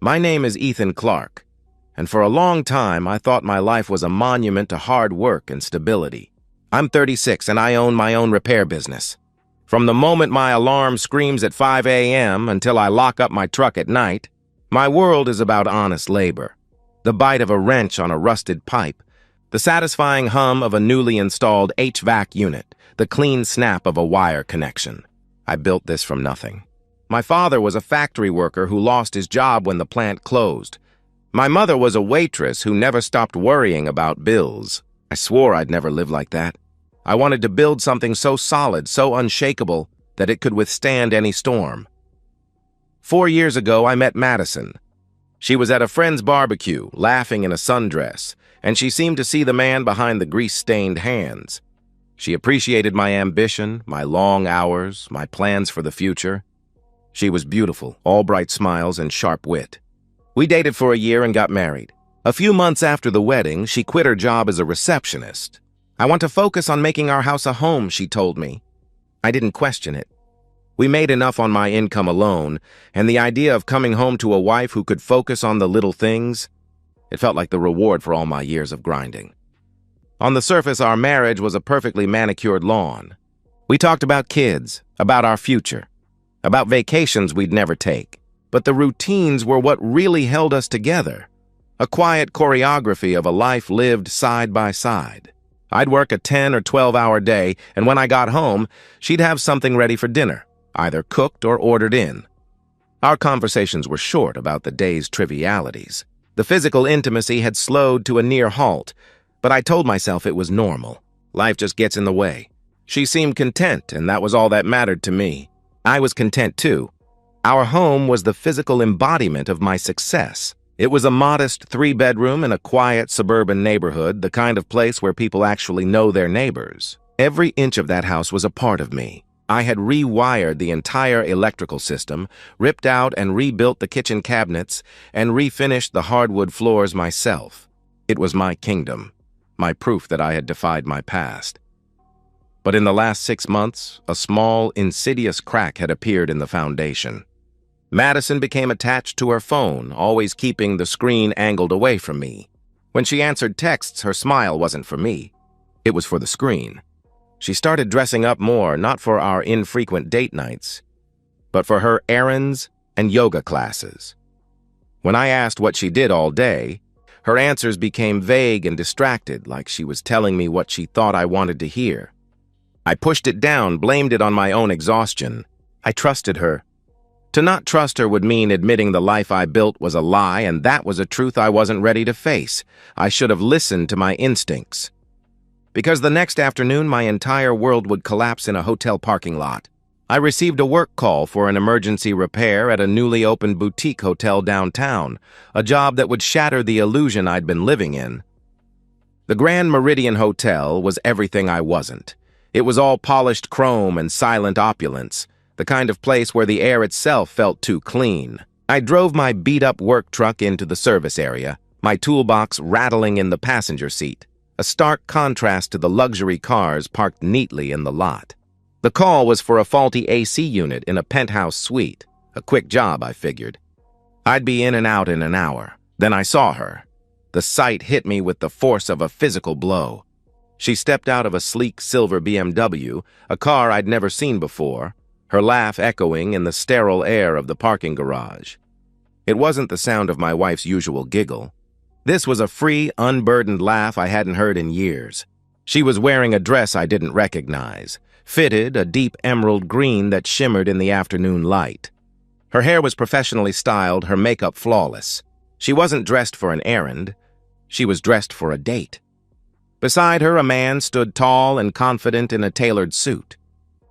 My name is Ethan Clark, and for a long time I thought my life was a monument to hard work and stability. I'm 36 and I own my own repair business. From the moment my alarm screams at 5 a.m. until I lock up my truck at night, my world is about honest labor. The bite of a wrench on a rusted pipe, the satisfying hum of a newly installed HVAC unit, the clean snap of a wire connection. I built this from nothing. My father was a factory worker who lost his job when the plant closed. My mother was a waitress who never stopped worrying about bills. I swore I'd never live like that. I wanted to build something so solid, so unshakable, that it could withstand any storm. 4 years ago, I met Madison. She was at a friend's barbecue, laughing in a sundress, and she seemed to see the man behind the grease-stained hands. She appreciated my ambition, my long hours, my plans for the future. She was beautiful, all bright smiles and sharp wit. We dated for a year and got married. A few months after the wedding, she quit her job as a receptionist. "I want to focus on making our house a home," she told me. I didn't question it. We made enough on my income alone, and the idea of coming home to a wife who could focus on the little things, it felt like the reward for all my years of grinding. On the surface, our marriage was a perfectly manicured lawn. We talked about kids, about our future, about vacations we'd never take. But the routines were what really held us together. A quiet choreography of a life lived side by side. I'd work a 10 or 12-hour day, and when I got home, she'd have something ready for dinner, either cooked or ordered in. Our conversations were short about the day's trivialities. The physical intimacy had slowed to a near halt, but I told myself it was normal. Life just gets in the way. She seemed content, and that was all that mattered to me. I was content too. Our home was the physical embodiment of my success. It was a modest 3-bedroom in a quiet suburban neighborhood, the kind of place where people actually know their neighbors. Every inch of that house was a part of me. I had rewired the entire electrical system, ripped out and rebuilt the kitchen cabinets, and refinished the hardwood floors myself. It was my kingdom, my proof that I had defied my past. But in the last 6 months, a small, insidious crack had appeared in the foundation. Madison became attached to her phone, always keeping the screen angled away from me. When she answered texts, her smile wasn't for me. It was for the screen. She started dressing up more, not for our infrequent date nights, but for her errands and yoga classes. When I asked what she did all day, her answers became vague and distracted, like she was telling me what she thought I wanted to hear. I pushed it down, blamed it on my own exhaustion. I trusted her. To not trust her would mean admitting the life I built was a lie, and that was a truth I wasn't ready to face. I should have listened to my instincts. Because the next afternoon, my entire world would collapse in a hotel parking lot. I received a work call for an emergency repair at a newly opened boutique hotel downtown, a job that would shatter the illusion I'd been living in. The Grand Meridian Hotel was everything I wasn't. It was all polished chrome and silent opulence, the kind of place where the air itself felt too clean. I drove my beat-up work truck into the service area, my toolbox rattling in the passenger seat, a stark contrast to the luxury cars parked neatly in the lot. The call was for a faulty AC unit in a penthouse suite. A quick job, I figured. I'd be in and out in an hour. Then I saw her. The sight hit me with the force of a physical blow. She stepped out of a sleek silver BMW, a car I'd never seen before, her laugh echoing in the sterile air of the parking garage. It wasn't the sound of my wife's usual giggle. This was a free, unburdened laugh I hadn't heard in years. She was wearing a dress I didn't recognize, fitted a deep emerald green that shimmered in the afternoon light. Her hair was professionally styled, her makeup flawless. She wasn't dressed for an errand. She was dressed for a date. Beside her, a man stood tall and confident in a tailored suit.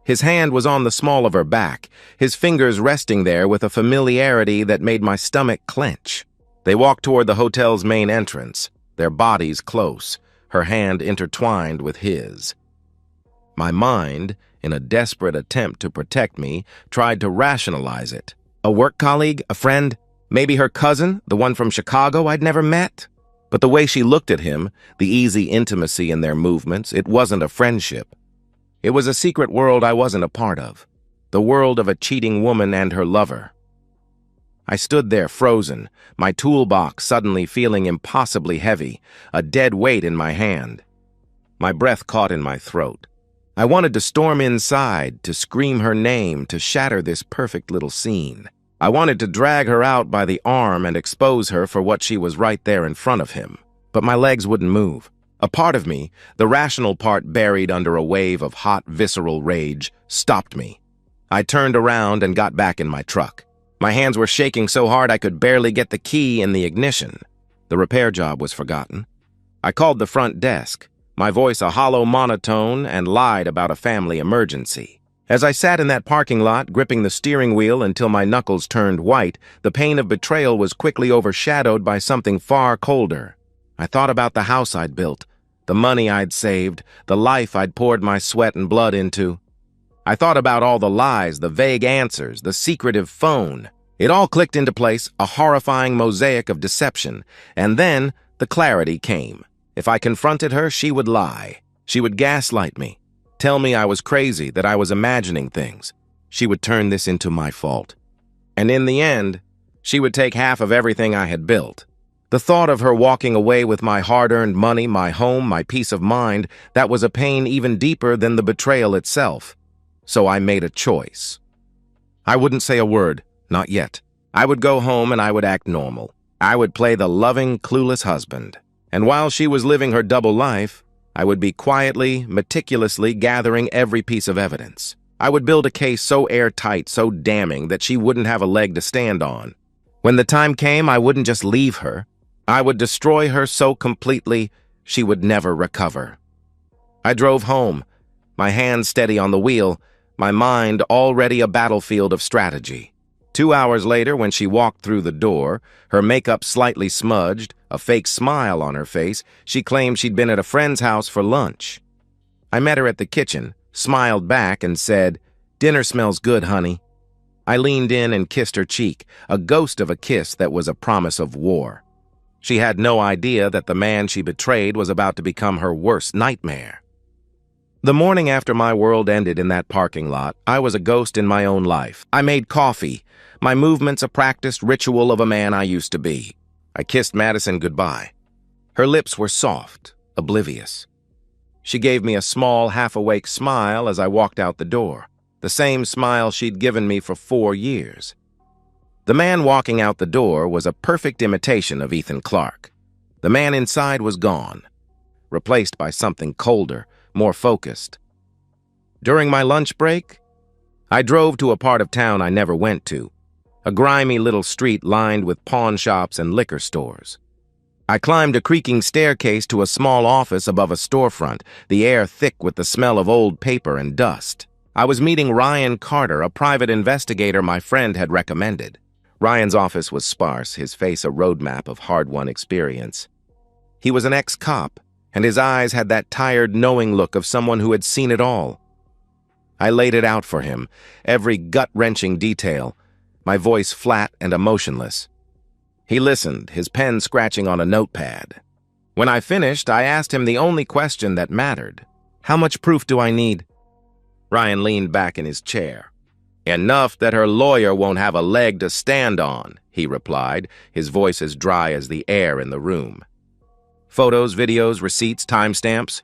His hand was on the small of her back, his fingers resting there with a familiarity that made my stomach clench. They walked toward the hotel's main entrance, their bodies close, her hand intertwined with his. My mind, in a desperate attempt to protect me, tried to rationalize it. A work colleague, a friend, maybe her cousin, the one from Chicago I'd never met? But the way she looked at him, the easy intimacy in their movements, it wasn't a friendship. It was a secret world I wasn't a part of, the world of a cheating woman and her lover. I stood there frozen, my toolbox suddenly feeling impossibly heavy, a dead weight in my hand. My breath caught in my throat. I wanted to storm inside, to scream her name, to shatter this perfect little scene. I wanted to drag her out by the arm and expose her for what she was right there in front of him. But my legs wouldn't move. A part of me, the rational part buried under a wave of hot, visceral rage, stopped me. I turned around and got back in my truck. My hands were shaking so hard I could barely get the key in the ignition. The repair job was forgotten. I called the front desk, my voice a hollow monotone, and lied about a family emergency. As I sat in that parking lot, gripping the steering wheel until my knuckles turned white, the pain of betrayal was quickly overshadowed by something far colder. I thought about the house I'd built, the money I'd saved, the life I'd poured my sweat and blood into. I thought about all the lies, the vague answers, the secretive phone. It all clicked into place, a horrifying mosaic of deception. And then the clarity came. If I confronted her, she would lie. She would gaslight me, tell me I was crazy, that I was imagining things. She would turn this into my fault. And in the end, she would take half of everything I had built. The thought of her walking away with my hard-earned money, my home, my peace of mind, that was a pain even deeper than the betrayal itself. So I made a choice. I wouldn't say a word, not yet. I would go home and I would act normal. I would play the loving, clueless husband. And while she was living her double life, I would be quietly, meticulously gathering every piece of evidence. I would build a case so airtight, so damning, that she wouldn't have a leg to stand on. When the time came, I wouldn't just leave her. I would destroy her so completely, she would never recover. I drove home, my hands steady on the wheel, my mind already a battlefield of strategy. 2 hours later, when she walked through the door, her makeup slightly smudged, a fake smile on her face, she claimed she'd been at a friend's house for lunch. I met her at the kitchen, smiled back, and said, "Dinner smells good, honey." I leaned in and kissed her cheek, a ghost of a kiss that was a promise of war. She had no idea that the man she betrayed was about to become her worst nightmare. The morning after my world ended in that parking lot, I was a ghost in my own life. I made coffee, my movements a practiced ritual of a man I used to be. I kissed Madison goodbye. Her lips were soft, oblivious. She gave me a small, half-awake smile as I walked out the door, the same smile she'd given me for 4 years. The man walking out the door was a perfect imitation of Ethan Clark. The man inside was gone, replaced by something colder, more focused. During my lunch break, I drove to a part of town I never went to, a grimy little street lined with pawn shops and liquor stores. I climbed a creaking staircase to a small office above a storefront, the air thick with the smell of old paper and dust. I was meeting Ryan Carter, a private investigator my friend had recommended. Ryan's office was sparse, his face a roadmap of hard-won experience. He was an ex-cop, and his eyes had that tired, knowing look of someone who had seen it all. I laid it out for him, every gut-wrenching detail, my voice flat and emotionless. He listened, his pen scratching on a notepad. When I finished, I asked him the only question that mattered. "How much proof do I need?" Ryan leaned back in his chair. "Enough that her lawyer won't have a leg to stand on," he replied, his voice as dry as the air in the room. "Photos, videos, receipts, timestamps?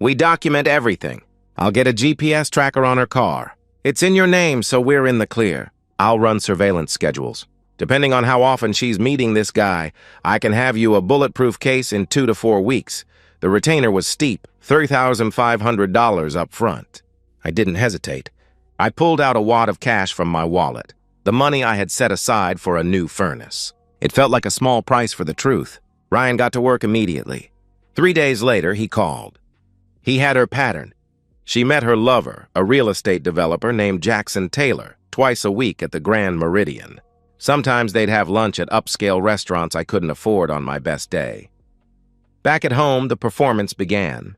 We document everything. I'll get a GPS tracker on her car. It's in your name, so we're in the clear. I'll run surveillance schedules. Depending on how often she's meeting this guy, I can have you a bulletproof case in 2 to 4 weeks. The retainer was steep, $3,500 up front." I didn't hesitate. I pulled out a wad of cash from my wallet, the money I had set aside for a new furnace. It felt like a small price for the truth. Ryan got to work immediately. 3 days later, he called. He had her pattern. She met her lover, a real estate developer named Jackson Taylor, twice a week at the Grand Meridian. Sometimes they'd have lunch at upscale restaurants I couldn't afford on my best day. Back at home, the performance began.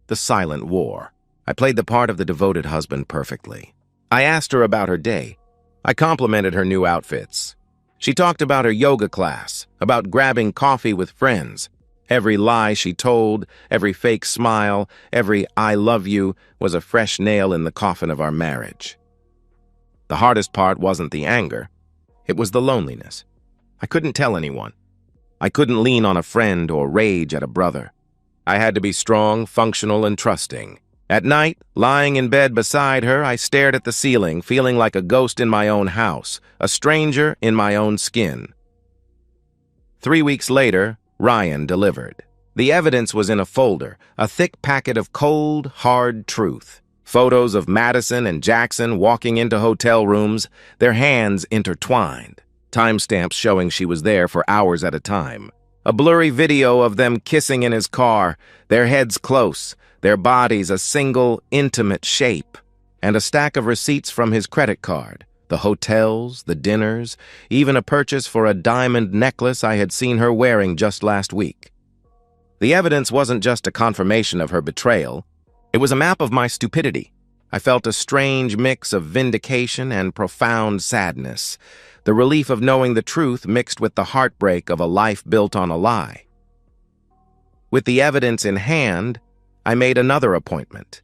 The silent war. I played the part of the devoted husband perfectly. I asked her about her day. I complimented her new outfits. She talked about her yoga class, about grabbing coffee with friends. Every lie she told, every fake smile, every "I love you" was a fresh nail in the coffin of our marriage. The hardest part wasn't the anger. It was the loneliness. I couldn't tell anyone. I couldn't lean on a friend or rage at a brother. I had to be strong, functional, and trusting. At night, lying in bed beside her, I stared at the ceiling, feeling like a ghost in my own house, a stranger in my own skin. 3 weeks later, Ryan delivered. The evidence was in a folder, a thick packet of cold, hard truth. Photos of Madison and Jackson walking into hotel rooms, their hands intertwined. Timestamps showing she was there for hours at a time. A blurry video of them kissing in his car, their heads close, their bodies a single, intimate shape. And a stack of receipts from his credit card. The hotels, the dinners, even a purchase for a diamond necklace I had seen her wearing just last week. The evidence wasn't just a confirmation of her betrayal. It was a map of my stupidity. I felt a strange mix of vindication and profound sadness, the relief of knowing the truth mixed with the heartbreak of a life built on a lie. With the evidence in hand, I made another appointment.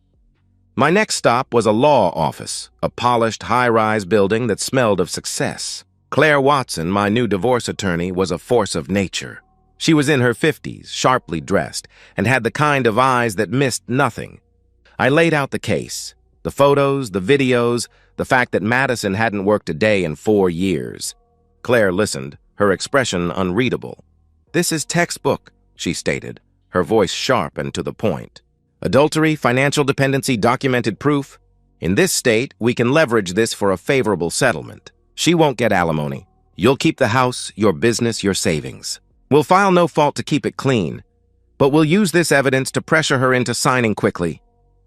My next stop was a law office, a polished high-rise building that smelled of success. Claire Watson, my new divorce attorney, was a force of nature. She was in her 50s, sharply dressed, and had the kind of eyes that missed nothing. I laid out the case, the photos, the videos, the fact that Madison hadn't worked a day in 4 years. Claire listened, her expression unreadable. "This is textbook," she stated, her voice sharp and to the point. "Adultery, financial dependency, documented proof. In this state, we can leverage this for a favorable settlement. She won't get alimony. You'll keep the house, your business, your savings. We'll file no fault to keep it clean, but we'll use this evidence to pressure her into signing quickly."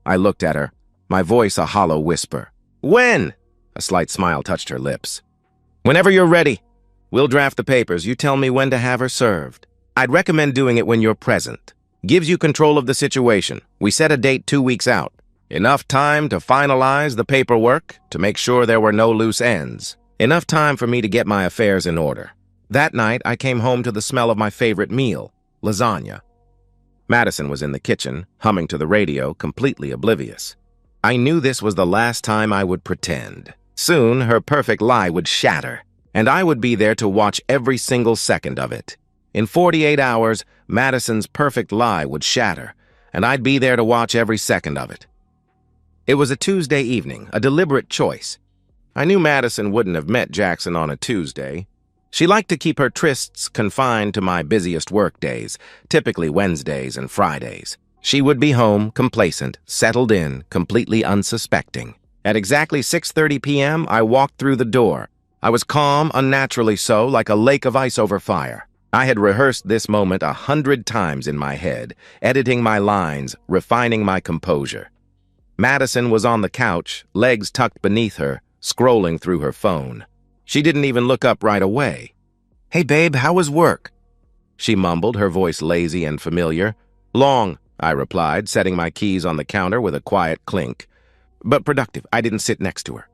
I looked at her, my voice a hollow whisper. "When?" A slight smile touched her lips. "Whenever you're ready. We'll draft the papers. You tell me when to have her served. I'd recommend doing it when you're present. Gives you control of the situation. We set a date 2 weeks out. Enough time to finalize the paperwork, to make sure there were no loose ends. Enough time for me to get my affairs in order." That night, I came home to the smell of my favorite meal, lasagna. Madison was in the kitchen, humming to the radio, completely oblivious. I knew this was the last time I would pretend. Soon, her perfect lie would shatter, and I would be there to watch every single second of it. In 48 hours, Madison's perfect lie would shatter, and I'd be there to watch every second of it. It was a Tuesday evening, a deliberate choice. I knew Madison wouldn't have met Jackson on a Tuesday. She liked to keep her trysts confined to my busiest work days, typically Wednesdays and Fridays. She would be home, complacent, settled in, completely unsuspecting. At exactly 6:30 p.m., I walked through the door. I was calm, unnaturally so, like a lake of ice over fire. I had rehearsed this moment 100 times in my head, editing my lines, refining my composure. Madison was on the couch, legs tucked beneath her, scrolling through her phone. She didn't even look up right away. "Hey, babe, how was work?" she mumbled, her voice lazy and familiar. "Long," I replied, setting my keys on the counter with a quiet clink. "But productive." I didn't sit next to her.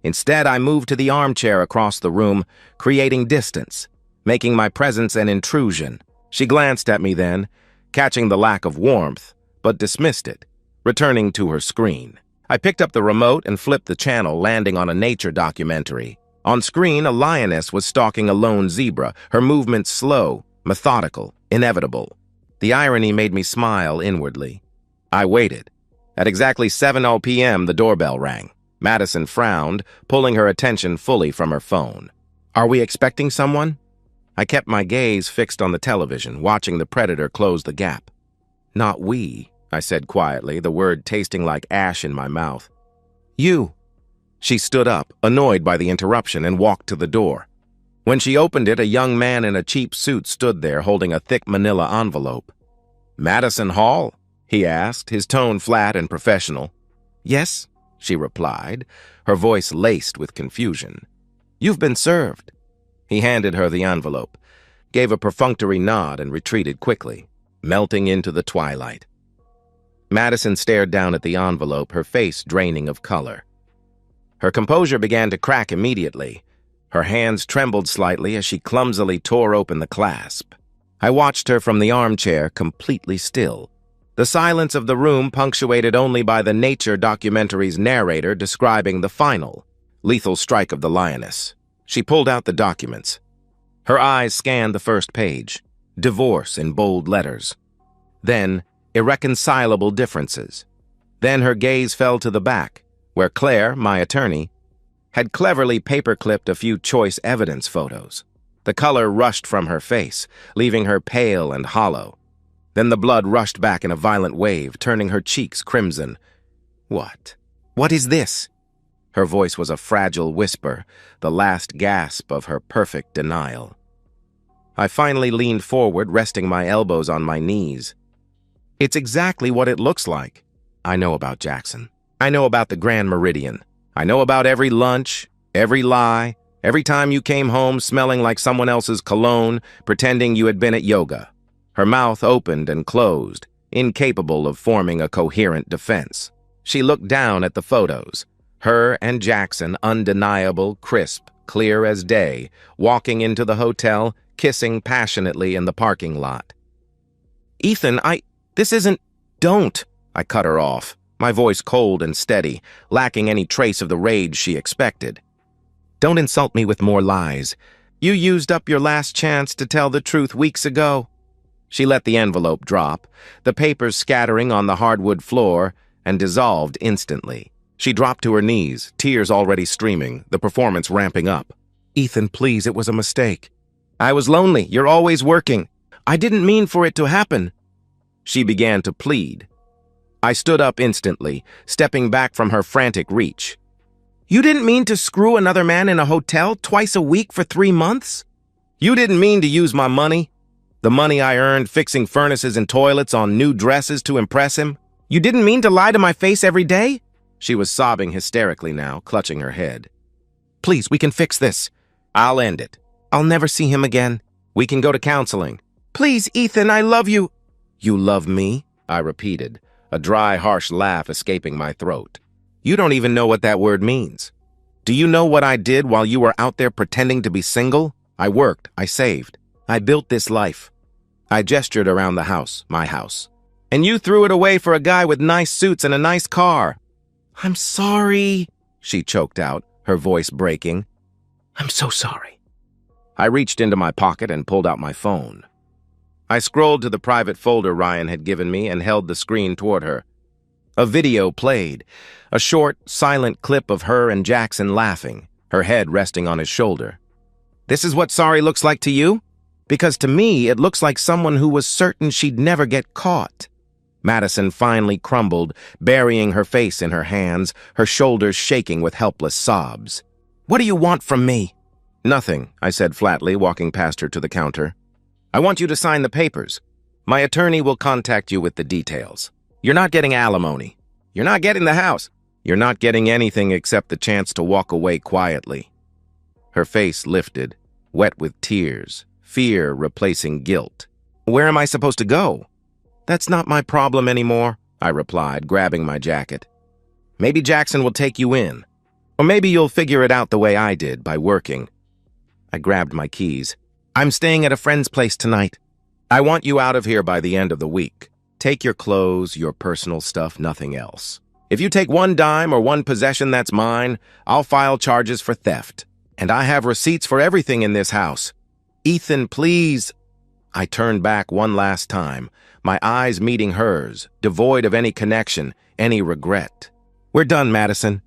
Instead, I moved to the armchair across the room, creating distance, making my presence an intrusion. She glanced at me then, catching the lack of warmth, but dismissed it, returning to her screen. I picked up the remote and flipped the channel, landing on a nature documentary. On screen, a lioness was stalking a lone zebra, her movements slow, methodical, inevitable. The irony made me smile inwardly. I waited. At exactly 7:00 p.m., the doorbell rang. Madison frowned, pulling her attention fully from her phone. "Are we expecting someone?" I kept my gaze fixed on the television, watching the predator close the gap. "Not we," I said quietly, the word tasting like ash in my mouth. "You." She stood up, annoyed by the interruption, and walked to the door. When she opened it, a young man in a cheap suit stood there, holding a thick manila envelope. "Madison Hall?" he asked, his tone flat and professional. "Yes," she replied, her voice laced with confusion. "You've been served." He handed her the envelope, gave a perfunctory nod, and retreated quickly, melting into the twilight. Madison stared down at the envelope, her face draining of color. Her composure began to crack immediately. Her hands trembled slightly as she clumsily tore open the clasp. I watched her from the armchair, completely still. The silence of the room punctuated only by the nature documentary's narrator describing the final, lethal strike of the lioness. She pulled out the documents. Her eyes scanned the first page. Divorce in bold letters. Then, irreconcilable differences. Then her gaze fell to the back, where Claire, my attorney, had cleverly paper-clipped a few choice evidence photos. The color rushed from her face, leaving her pale and hollow. Then the blood rushed back in a violent wave, turning her cheeks crimson. What? What is this? Her voice was a fragile whisper, the last gasp of her perfect denial. I finally leaned forward, resting my elbows on my knees. It's exactly what it looks like. I know about Jackson. I know about the Grand Meridian. I know about every lunch, every lie, every time you came home smelling like someone else's cologne, pretending you had been at yoga. Her mouth opened and closed, incapable of forming a coherent defense. She looked down at the photos. Her and Jackson, undeniable, crisp, clear as day, walking into the hotel, kissing passionately in the parking lot. Ethan, this isn't... Don't! I cut her off, my voice cold and steady, lacking any trace of the rage she expected. Don't insult me with more lies. You used up your last chance to tell the truth weeks ago. She let the envelope drop, the papers scattering on the hardwood floor, and dissolved instantly. She dropped to her knees, tears already streaming, the performance ramping up. Ethan, please, it was a mistake. I was lonely. You're always working. I didn't mean for it to happen. She began to plead. I stood up instantly, stepping back from her frantic reach. You didn't mean to screw another man in a hotel twice a week for 3 months? You didn't mean to use my money? The money I earned fixing furnaces and toilets on new dresses to impress him? You didn't mean to lie to my face every day? She was sobbing hysterically now, clutching her head. Please, we can fix this. I'll end it. I'll never see him again. We can go to counseling. Please, Ethan, I love you. You love me? I repeated, a dry, harsh laugh escaping my throat. You don't even know what that word means. Do you know what I did while you were out there pretending to be single? I worked, I saved. I built this life. I gestured around the house, my house. And you threw it away for a guy with nice suits and a nice car. I'm sorry, she choked out, her voice breaking. I'm so sorry. I reached into my pocket and pulled out my phone. I scrolled to the private folder Ryan had given me and held the screen toward her. A video played, a short, silent clip of her and Jackson laughing, her head resting on his shoulder. This is what sorry looks like to you? Because to me, it looks like someone who was certain she'd never get caught. Madison finally crumbled, burying her face in her hands, her shoulders shaking with helpless sobs. What do you want from me? Nothing, I said flatly, walking past her to the counter. I want you to sign the papers. My attorney will contact you with the details. You're not getting alimony. You're not getting the house. You're not getting anything except the chance to walk away quietly. Her face lifted, wet with tears, fear replacing guilt. Where am I supposed to go? That's not my problem anymore, I replied, grabbing my jacket. Maybe Jackson will take you in. Or maybe you'll figure it out the way I did, by working. I grabbed my keys. I'm staying at a friend's place tonight. I want you out of here by the end of the week. Take your clothes, your personal stuff, nothing else. If you take one dime or one possession that's mine, I'll file charges for theft. And I have receipts for everything in this house. Ethan, please. I turned back one last time, my eyes meeting hers, devoid of any connection, any regret. We're done, Madison.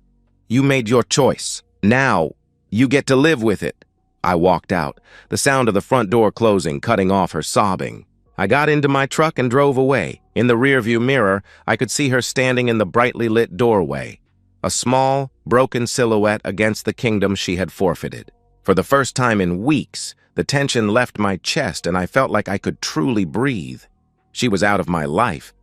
You made your choice. Now, you get to live with it. I walked out, the sound of the front door closing, cutting off her sobbing. I got into my truck and drove away. In the rearview mirror, I could see her standing in the brightly lit doorway, a small, broken silhouette against the kingdom she had forfeited. For the first time in weeks, the tension left my chest and I felt like I could truly breathe. She was out of my life.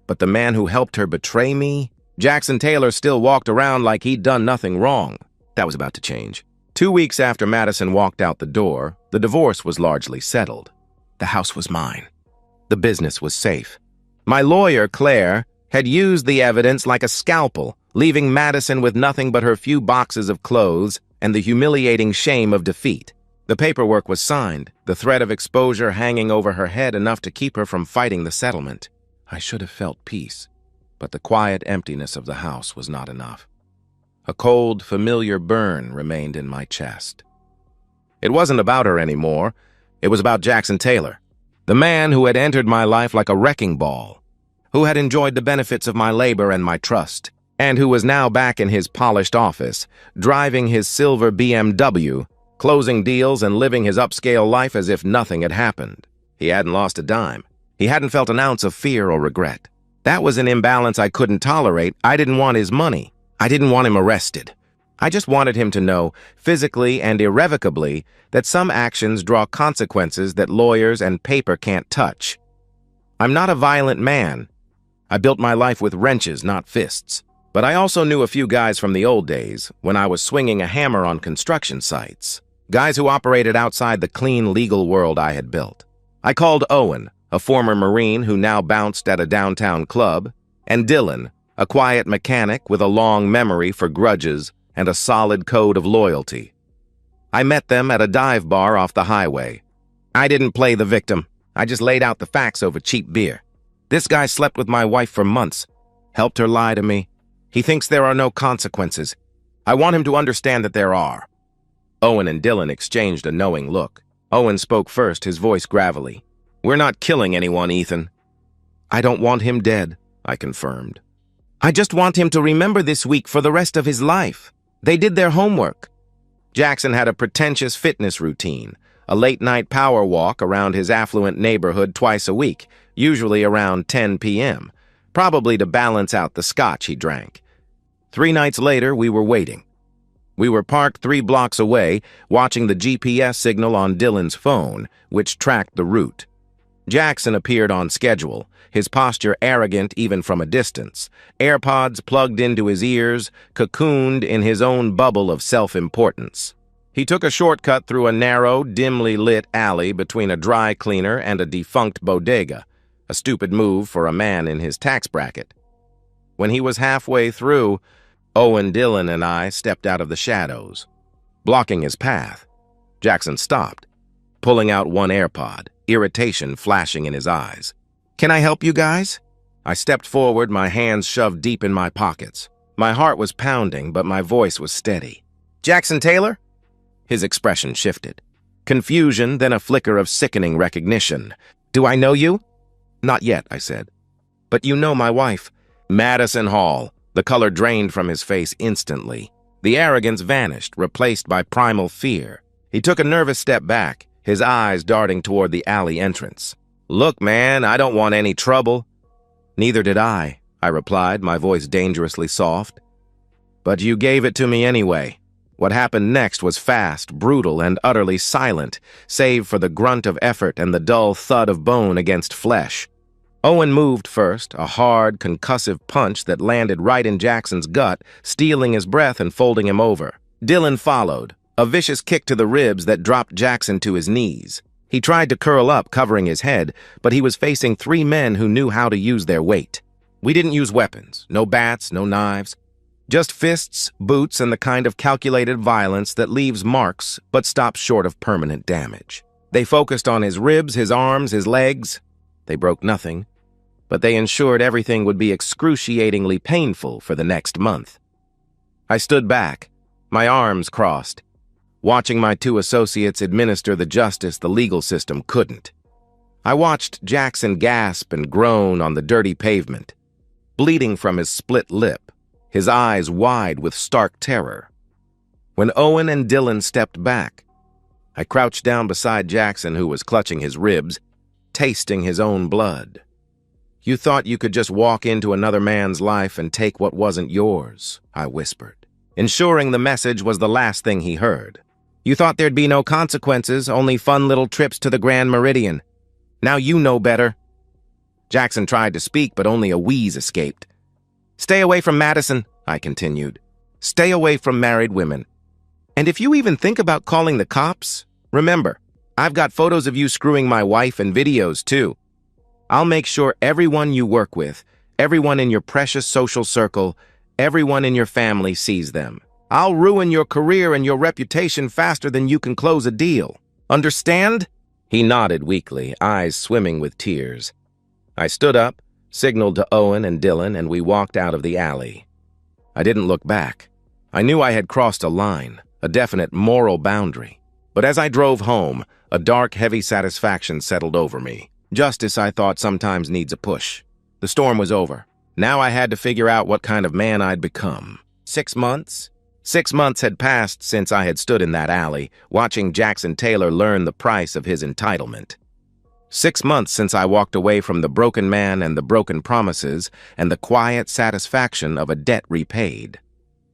But the man who helped her betray me, Jackson Taylor, still walked around like he'd done nothing wrong. That was about to change. 2 weeks after Madison walked out the door, the divorce was largely settled. The house was mine. The business was safe. My lawyer, Claire, had used the evidence like a scalpel, leaving Madison with nothing but her few boxes of clothes and the humiliating shame of defeat. The paperwork was signed, the threat of exposure hanging over her head enough to keep her from fighting the settlement. I should have felt peace, but the quiet emptiness of the house was not enough. A cold, familiar burn remained in my chest. It wasn't about her anymore. It was about Jackson Taylor, the man who had entered my life like a wrecking ball, who had enjoyed the benefits of my labor and my trust, and who was now back in his polished office, driving his silver BMW, closing deals and living his upscale life as if nothing had happened. He hadn't lost a dime. He hadn't felt an ounce of fear or regret. That was an imbalance I couldn't tolerate. I didn't want his money. I didn't want him arrested. I just wanted him to know, physically and irrevocably, that some actions draw consequences that lawyers and paper can't touch. I'm not a violent man. I built my life with wrenches, not fists. But I also knew a few guys from the old days, when I was swinging a hammer on construction sites. Guys who operated outside the clean, legal world I had built. I called Owen, a former Marine who now bounced at a downtown club, and Dylan, a quiet mechanic with a long memory for grudges and a solid code of loyalty. I met them at a dive bar off the highway. I didn't play the victim. I just laid out the facts over cheap beer. This guy slept with my wife for months, helped her lie to me. He thinks there are no consequences. I want him to understand that there are. Owen and Dylan exchanged a knowing look. Owen spoke first, his voice gravelly. We're not killing anyone, Ethan. I don't want him dead, I confirmed. I just want him to remember this week for the rest of his life. They did their homework. Jackson had a pretentious fitness routine, a late-night power walk around his affluent neighborhood twice a week, usually around 10 p.m., probably to balance out the scotch he drank. 3 nights later, we were waiting. We were parked 3 blocks away, watching the GPS signal on Dylan's phone, which tracked the route. Jackson appeared on schedule, his posture arrogant even from a distance, AirPods plugged into his ears, cocooned in his own bubble of self-importance. He took a shortcut through a narrow, dimly lit alley between a dry cleaner and a defunct bodega, a stupid move for a man in his tax bracket. When he was halfway through, Owen, Dylan, and I stepped out of the shadows. Blocking his path, Jackson stopped, pulling out one AirPod, irritation flashing in his eyes. Can I help you guys? I stepped forward, my hands shoved deep in my pockets. My heart was pounding, but my voice was steady. Jackson Taylor? His expression shifted. Confusion, then a flicker of sickening recognition. Do I know you? Not yet, I said. But you know my wife. Madison Hall. The color drained from his face instantly. The arrogance vanished, replaced by primal fear. He took a nervous step back, his eyes darting toward the alley entrance. Look, man, I don't want any trouble. Neither did I replied, my voice dangerously soft. But you gave it to me anyway. What happened next was fast, brutal, and utterly silent, save for the grunt of effort and the dull thud of bone against flesh. Owen moved first, a hard, concussive punch that landed right in Jackson's gut, stealing his breath and folding him over. Dylan followed, a vicious kick to the ribs that dropped Jackson to his knees. He tried to curl up, covering his head, but he was facing 3 men who knew how to use their weight. We didn't use weapons, no bats, no knives. Just fists, boots, and the kind of calculated violence that leaves marks but stops short of permanent damage. They focused on his ribs, his arms, his legs. They broke nothing, but they ensured everything would be excruciatingly painful for the next month. I stood back, my arms crossed, watching my 2 associates administer the justice the legal system couldn't. I watched Jackson gasp and groan on the dirty pavement, bleeding from his split lip, his eyes wide with stark terror. When Owen and Dylan stepped back, I crouched down beside Jackson, who was clutching his ribs, tasting his own blood. You thought you could just walk into another man's life and take what wasn't yours, I whispered, ensuring the message was the last thing he heard. You thought there'd be no consequences, only fun little trips to the Grand Meridian. Now you know better. Jackson tried to speak, but only a wheeze escaped. Stay away from Madison, I continued. Stay away from married women. And if you even think about calling the cops, remember, I've got photos of you screwing my wife and videos too. I'll make sure everyone you work with, everyone in your precious social circle, everyone in your family sees them. I'll ruin your career and your reputation faster than you can close a deal. Understand? He nodded weakly, eyes swimming with tears. I stood up, signaled to Owen and Dylan, and we walked out of the alley. I didn't look back. I knew I had crossed a line, a definite moral boundary. But as I drove home, a dark, heavy satisfaction settled over me. Justice, I thought, sometimes needs a push. The storm was over. Now I had to figure out what kind of man I'd become. 6 months? 6 months had passed since I had stood in that alley, watching Jackson Taylor learn the price of his entitlement. 6 months since I walked away from the broken man and the broken promises and the quiet satisfaction of a debt repaid.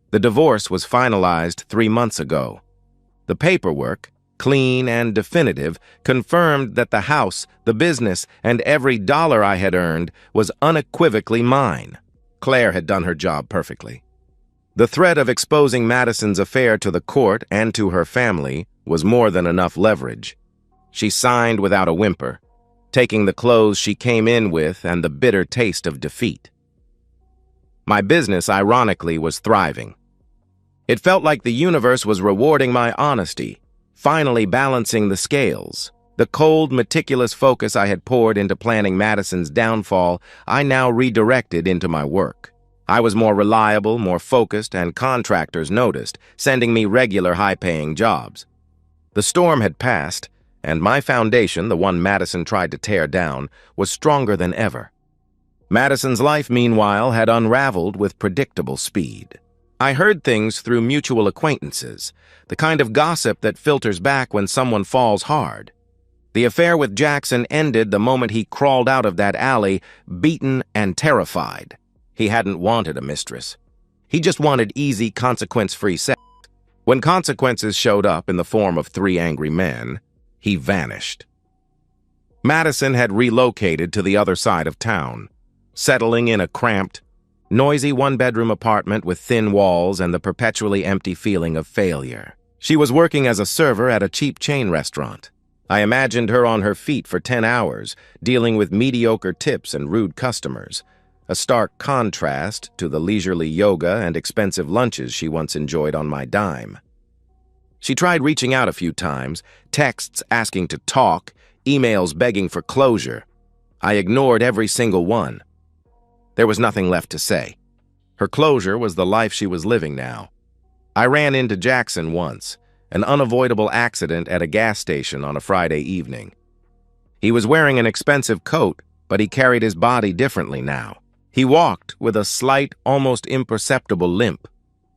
The divorce was finalized 3 months ago. The paperwork, clean and definitive, confirmed that the house, the business, and every dollar I had earned was unequivocally mine. Claire had done her job perfectly. The threat of exposing Madison's affair to the court and to her family was more than enough leverage. She signed without a whimper, taking the clothes she came in with and the bitter taste of defeat. My business, ironically, was thriving. It felt like the universe was rewarding my honesty, finally balancing the scales. The cold, meticulous focus I had poured into planning Madison's downfall, I now redirected into my work. I was more reliable, more focused, and contractors noticed, sending me regular high-paying jobs. The storm had passed, and my foundation, the one Madison tried to tear down, was stronger than ever. Madison's life, meanwhile, had unraveled with predictable speed. I heard things through mutual acquaintances, the kind of gossip that filters back when someone falls hard. The affair with Jackson ended the moment he crawled out of that alley, beaten and terrified. He hadn't wanted a mistress. He just wanted easy, consequence-free sex. When consequences showed up in the form of 3 angry men, he vanished. Madison had relocated to the other side of town, settling in a cramped, noisy one-bedroom apartment with thin walls and the perpetually empty feeling of failure. She was working as a server at a cheap chain restaurant. I imagined her on her feet for 10 hours, dealing with mediocre tips and rude customers, a stark contrast to the leisurely yoga and expensive lunches she once enjoyed on my dime. She tried reaching out a few times, texts asking to talk, emails begging for closure. I ignored every single one. There was nothing left to say. Her closure was the life she was living now. I ran into Jackson once, an unavoidable accident at a gas station on a Friday evening. He was wearing an expensive coat, but he carried his body differently now. He walked with a slight, almost imperceptible limp,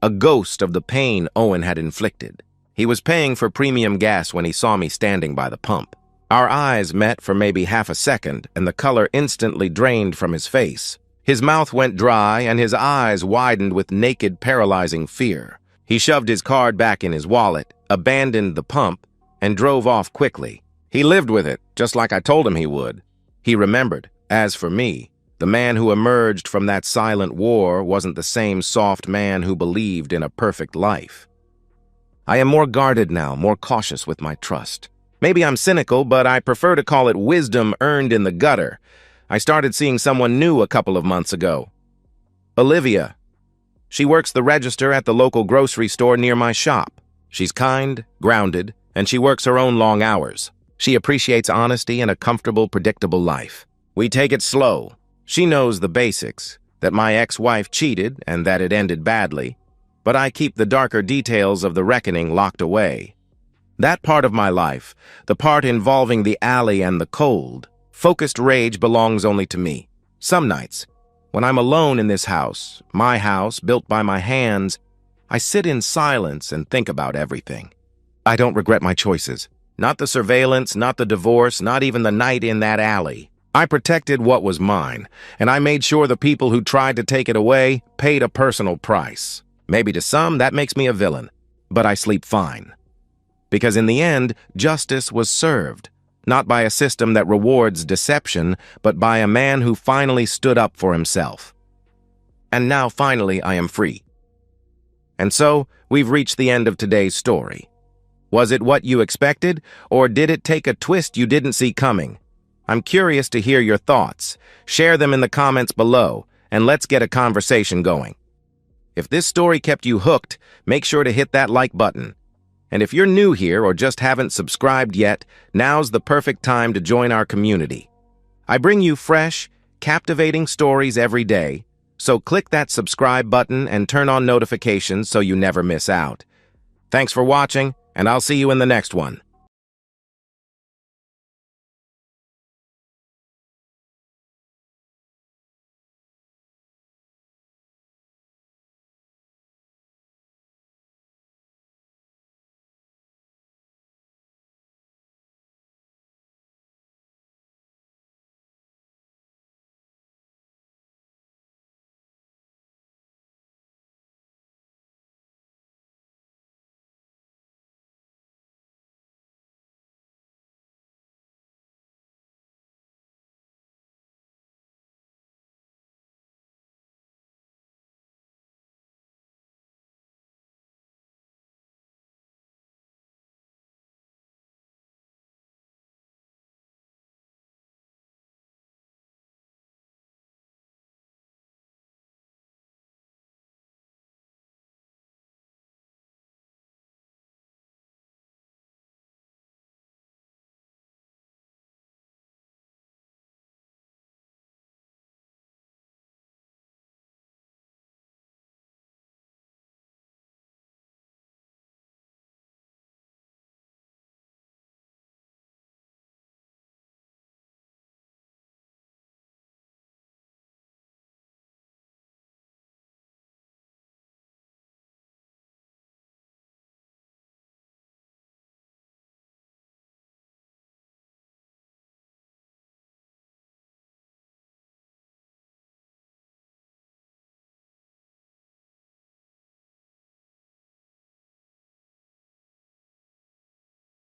a ghost of the pain Owen had inflicted. He was paying for premium gas when he saw me standing by the pump. Our eyes met for maybe half a second, and the color instantly drained from his face. His mouth went dry, and his eyes widened with naked, paralyzing fear. He shoved his card back in his wallet, abandoned the pump, and drove off quickly. He lived with it, just like I told him he would. He remembered. As for me, the man who emerged from that silent war wasn't the same soft man who believed in a perfect life. I am more guarded now, more cautious with my trust. Maybe I'm cynical, but I prefer to call it wisdom earned in the gutter. I started seeing someone new a couple of months ago. Olivia. She works the register at the local grocery store near my shop. She's kind, grounded, and she works her own long hours. She appreciates honesty and a comfortable, predictable life. We take it slow. She knows the basics, that my ex-wife cheated and that it ended badly, but I keep the darker details of the reckoning locked away. That part of my life, the part involving the alley and the cold, focused rage belongs only to me. Some nights, when I'm alone in this house, my house built by my hands, I sit in silence and think about everything. I don't regret my choices. Not the surveillance, not the divorce, not even the night in that alley. I protected what was mine, and I made sure the people who tried to take it away paid a personal price. Maybe to some, that makes me a villain, but I sleep fine. Because in the end, justice was served. Not by a system that rewards deception, but by a man who finally stood up for himself. And now, finally, I am free. And so, we've reached the end of today's story. Was it what you expected, or did it take a twist you didn't see coming? I'm curious to hear your thoughts. Share them in the comments below, and let's get a conversation going. If this story kept you hooked, make sure to hit that like button. And if you're new here or just haven't subscribed yet, now's the perfect time to join our community. I bring you fresh, captivating stories every day, so click that subscribe button and turn on notifications so you never miss out. Thanks for watching, and I'll see you in the next one.